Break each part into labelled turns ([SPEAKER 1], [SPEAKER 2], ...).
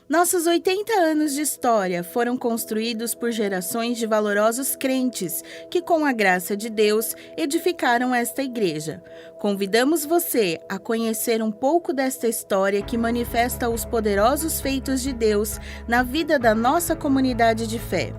[SPEAKER 1] Nossos 80 anos de história foram construídos por gerações de valorosos crentes que, com a graça de Deus, edificaram esta igreja. Convidamos você a conhecer um pouco desta história que manifesta os poderosos feitos de Deus na vida da nossa comunidade de fé.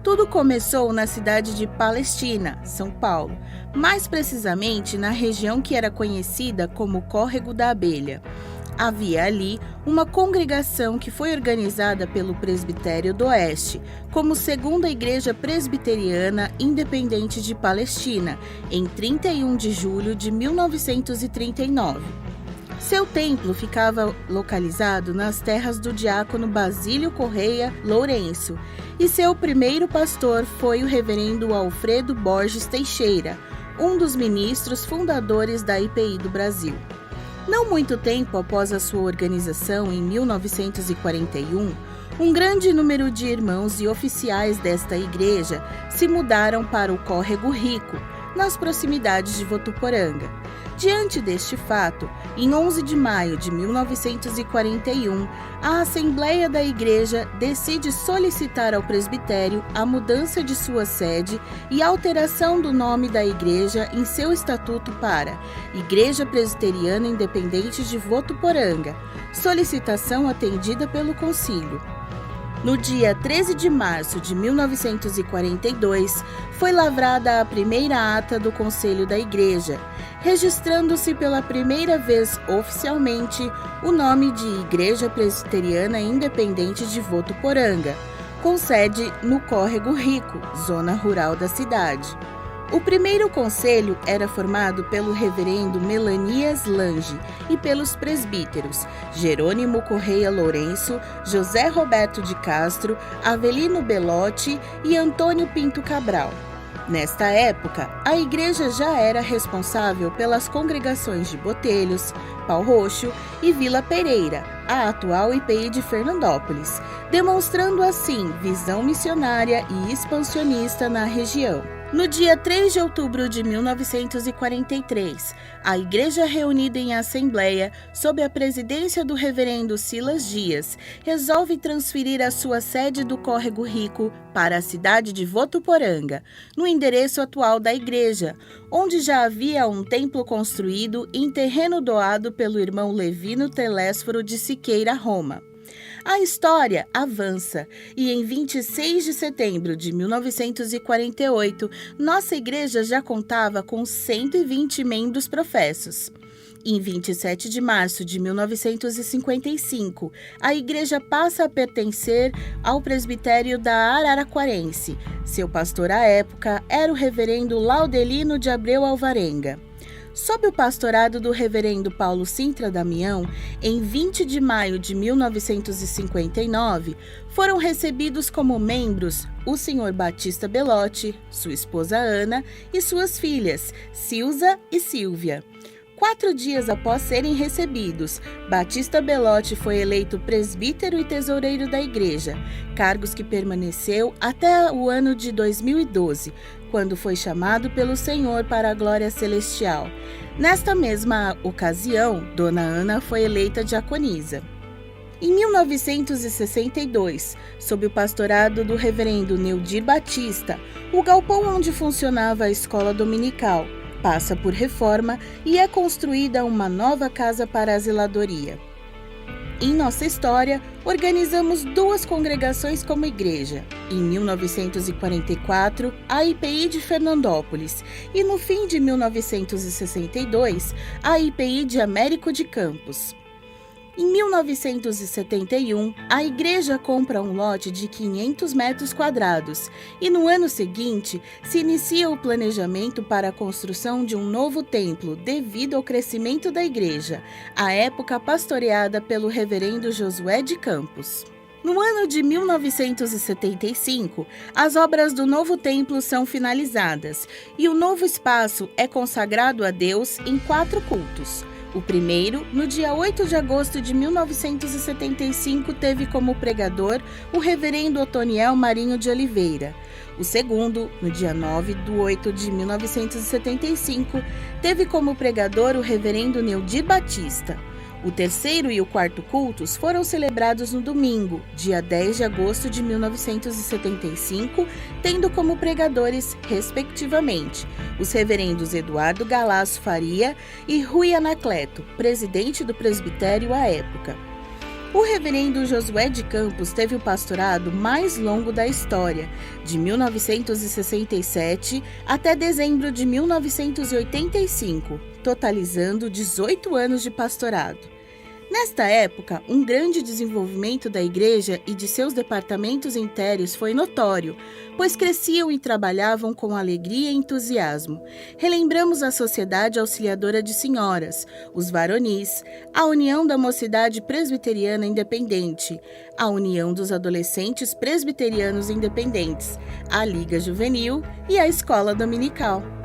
[SPEAKER 1] Tudo começou na cidade de Palestina, São Paulo, mais precisamente na região que era conhecida como Córrego da Abelha. Havia ali uma congregação que foi organizada pelo Presbitério do Oeste, como segunda igreja presbiteriana independente de Palestina, em 31 de julho de 1939. Seu templo ficava localizado nas terras do diácono Basílio Correia Lourenço, e seu primeiro pastor foi o reverendo Alfredo Borges Teixeira, um dos ministros fundadores da IPI do Brasil. Não muito tempo após a sua organização, em 1941, um grande número de irmãos e oficiais desta igreja se mudaram para o Córrego Rico, nas proximidades de Votuporanga. Diante deste fato, em 11 de maio de 1941, a Assembleia da Igreja decide solicitar ao presbitério a mudança de sua sede e alteração do nome da igreja em seu estatuto para Igreja Presbiteriana Independente de Votuporanga, solicitação atendida pelo Concílio. No dia 13 de março de 1942, foi lavrada a primeira ata do Conselho da Igreja, registrando-se pela primeira vez oficialmente o nome de Igreja Presbiteriana Independente de Votuporanga, com sede no Córrego Rico, zona rural da cidade. O primeiro conselho era formado pelo reverendo Melanias Lange e pelos presbíteros Jerônimo Correia Lourenço, José Roberto de Castro, Avelino Belotti e Antônio Pinto Cabral. Nesta época, a igreja já era responsável pelas congregações de Botelhos, Pau Roxo e Vila Pereira, a atual IPI de Fernandópolis, demonstrando assim visão missionária e expansionista na região. No dia 3 de outubro de 1943, a igreja reunida em assembleia, sob a presidência do reverendo Silas Dias, resolve transferir a sua sede do Córrego Rico para a cidade de Votuporanga, no endereço atual da igreja, onde já havia um templo construído em terreno doado pelo irmão Levino Telésforo de Siqueira, Roma. A história avança e em 26 de setembro de 1948, nossa igreja já contava com 120 membros professos. Em 27 de março de 1955, a igreja passa a pertencer ao presbitério da Araraquarense. Seu pastor à época era o reverendo Laudelino de Abreu Alvarenga. Sob o pastorado do reverendo Paulo Sintra Damião, em 20 de maio de 1959, foram recebidos como membros o senhor Batista Belotti, sua esposa Ana e suas filhas, Silza e Sílvia. 4 dias após serem recebidos, Batista Belotti foi eleito presbítero e tesoureiro da igreja, cargos que permaneceu até o ano de 2012, quando foi chamado pelo Senhor para a glória celestial. Nesta mesma ocasião, Dona Ana foi eleita diaconisa. Em 1962, sob o pastorado do reverendo Neudir Batista, o galpão onde funcionava a escola dominical passa por reforma e é construída uma nova casa para a zeladoria. Em nossa história, organizamos 2 congregações como igreja. Em 1944, a IPI de Fernandópolis e no fim de 1962, a IPI de Américo de Campos. Em 1971, a igreja compra um lote de 500 metros quadrados e no ano seguinte se inicia o planejamento para a construção de um novo templo devido ao crescimento da igreja, à época pastoreada pelo reverendo Josué de Campos. No ano de 1975, as obras do novo templo são finalizadas e o novo espaço é consagrado a Deus em 4 cultos. O primeiro, no dia 8 de agosto de 1975, teve como pregador o reverendo Otoniel Marinho de Oliveira. O segundo, no dia 9 de 8 de 1975, teve como pregador o reverendo Neudir Batista. O terceiro e o quarto cultos foram celebrados no domingo, dia 10 de agosto de 1975, tendo como pregadores, respectivamente, os reverendos Eduardo Galasso Faria e Rui Anacleto, presidente do presbitério à época. O reverendo Josué de Campos teve o pastorado mais longo da história, de 1967 até dezembro de 1985, totalizando 18 anos de pastorado. Nesta época, um grande desenvolvimento da igreja e de seus departamentos intérios foi notório, pois cresciam e trabalhavam com alegria e entusiasmo. Relembramos a Sociedade Auxiliadora de Senhoras, os Varonis, a União da Mocidade Presbiteriana Independente, a União dos Adolescentes Presbiterianos Independentes, a Liga Juvenil e a Escola Dominical.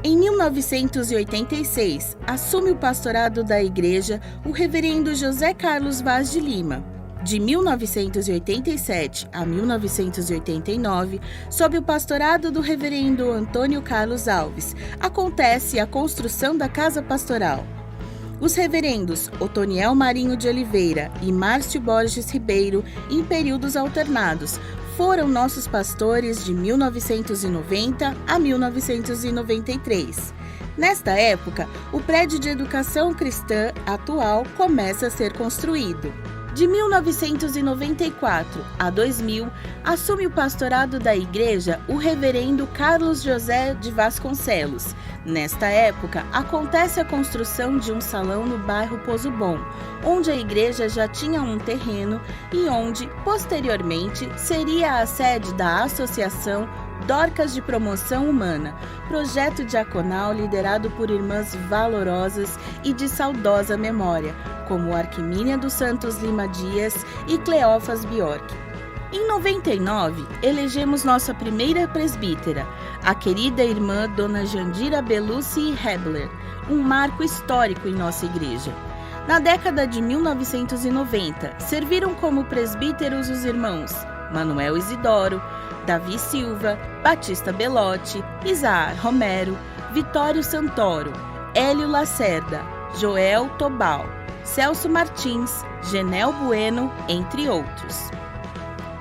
[SPEAKER 1] Em 1986, assume o pastorado da igreja o reverendo José Carlos Vaz de Lima. De 1987 a 1989, sob o pastorado do reverendo Antônio Carlos Alves, acontece a construção da Casa Pastoral. Os reverendos Otoniel Marinho de Oliveira e Márcio Borges Ribeiro, em períodos alternados, foram nossos pastores de 1990 a 1993. Nesta época, o prédio de educação cristã atual começa a ser construído. De 1994 a 2000, assume o pastorado da igreja o reverendo Carlos José de Vasconcelos. Nesta época, acontece a construção de um salão no bairro Pozo Bom, onde a igreja já tinha um terreno e onde, posteriormente, seria a sede da Associação Dorcas de Promoção Humana, projeto diaconal liderado por irmãs valorosas e de saudosa memória, como Arquimínia dos Santos Lima Dias e Cleófas Bjork. Em 99, elegemos nossa primeira presbítera, a querida irmã Dona Jandira Belucci Hebler, um marco histórico em nossa igreja. Na década de 1990, serviram como presbíteros os irmãos Manuel Isidoro, Davi Silva, Batista Belotti, Isaar Romero, Vitório Santoro, Hélio Lacerda, Joel Tobal, Celso Martins, Genel Bueno, entre outros.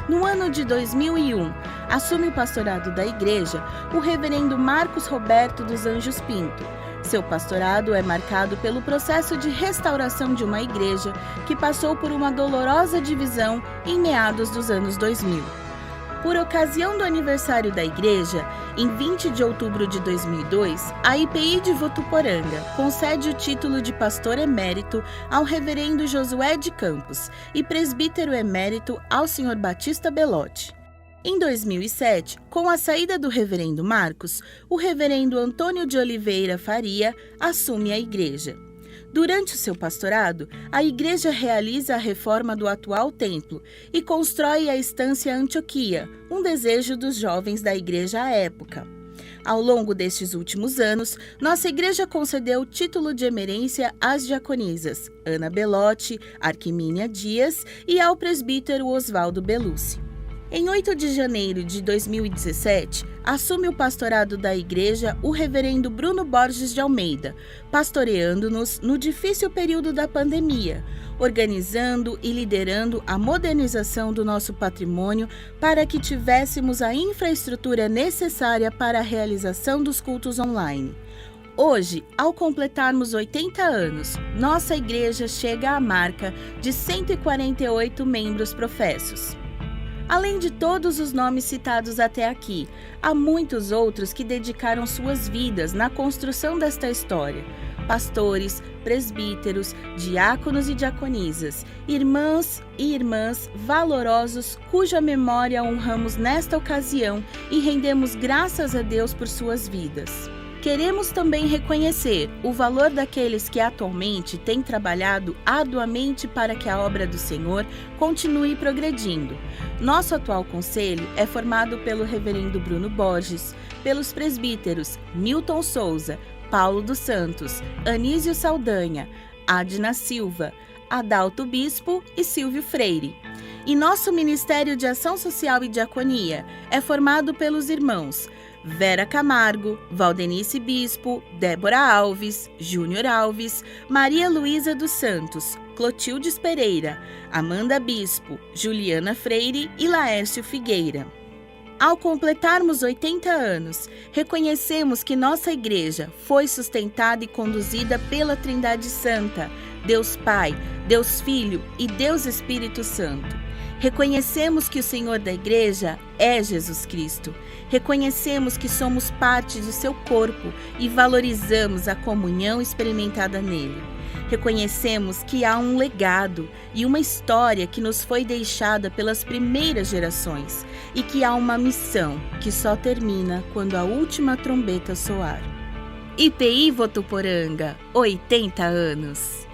[SPEAKER 1] No ano de 2001, assume o pastorado da igreja o reverendo Marcos Roberto dos Anjos Pinto. Seu pastorado é marcado pelo processo de restauração de uma igreja que passou por uma dolorosa divisão em meados dos anos 2000. Por ocasião do aniversário da igreja, em 20 de outubro de 2002, a IPI de Votuporanga concede o título de pastor emérito ao reverendo Josué de Campos e presbítero emérito ao senhor Batista Belotti. Em 2007, com a saída do reverendo Marcos, o reverendo Antônio de Oliveira Faria assume a igreja. Durante o seu pastorado, a igreja realiza a reforma do atual templo e constrói a estância Antioquia, um desejo dos jovens da igreja à época. Ao longo destes últimos anos, nossa igreja concedeu o título de emerência às diaconisas Ana Belotti, Arquimínia Dias e ao presbítero Oswaldo Belucci. Em 8 de janeiro de 2017, assume o pastorado da igreja o reverendo Bruno Borges de Almeida, pastoreando-nos no difícil período da pandemia, organizando e liderando a modernização do nosso patrimônio para que tivéssemos a infraestrutura necessária para a realização dos cultos online. Hoje, ao completarmos 80 anos, nossa igreja chega à marca de 148 membros professos. Além de todos os nomes citados até aqui, há muitos outros que dedicaram suas vidas na construção desta história. Pastores, presbíteros, diáconos e diaconisas, irmãs e irmãs valorosos cuja memória honramos nesta ocasião e rendemos graças a Deus por suas vidas. Queremos também reconhecer o valor daqueles que atualmente têm trabalhado arduamente para que a obra do Senhor continue progredindo. Nosso atual conselho é formado pelo reverendo Bruno Borges, pelos presbíteros Milton Souza, Paulo dos Santos, Anísio Saldanha, Adna Silva, Adalto Bispo e Silvio Freire. E nosso Ministério de Ação Social e Diaconia é formado pelos irmãos Vera Camargo, Valdenice Bispo, Débora Alves, Júnior Alves, Maria Luísa dos Santos, Clotildes Pereira, Amanda Bispo, Juliana Freire e Laércio Figueira. Ao completarmos 80 anos, reconhecemos que nossa igreja foi sustentada e conduzida pela Trindade Santa, Deus Pai, Deus Filho e Deus Espírito Santo. Reconhecemos que o Senhor da igreja é Jesus Cristo. Reconhecemos que somos parte do seu corpo e valorizamos a comunhão experimentada nele. Reconhecemos que há um legado e uma história que nos foi deixada pelas primeiras gerações e que há uma missão que só termina quando a última trombeta soar. IPI Votuporanga, 80 anos.